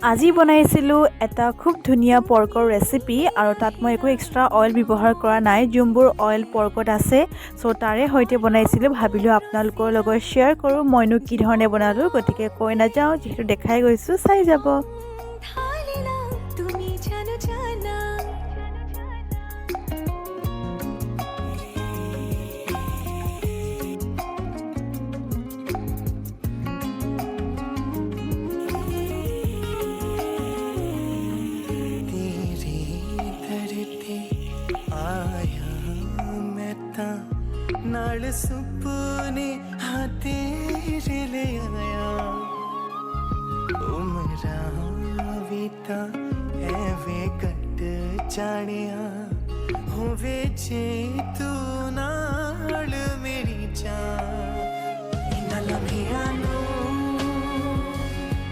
আজি বনাইছিলোঁ এটা খুব ধুনীয়া পৰ্কৰ ৰেচিপি আৰু তাত মই একো এক্সট্ৰা অইল ব্যৱহাৰ কৰা নাই যোনবোৰ অইল পৰ্কত আছে চ' তাৰে সৈতে বনাইছিলোঁ ভাবিলোঁ আপোনালোকৰ লগত শ্বেয়াৰ কৰোঁ মইনো কি ধৰণে বনালোঁ গতিকে কৈ নাযাওঁ যিহেতু দেখাই গৈছোঁ চাই যাব नाल सुपने हाँ तेरे ले आया उमरा बीता एवे कट जानिया होवे जे तू नाल मेरी जान इन लम्हियां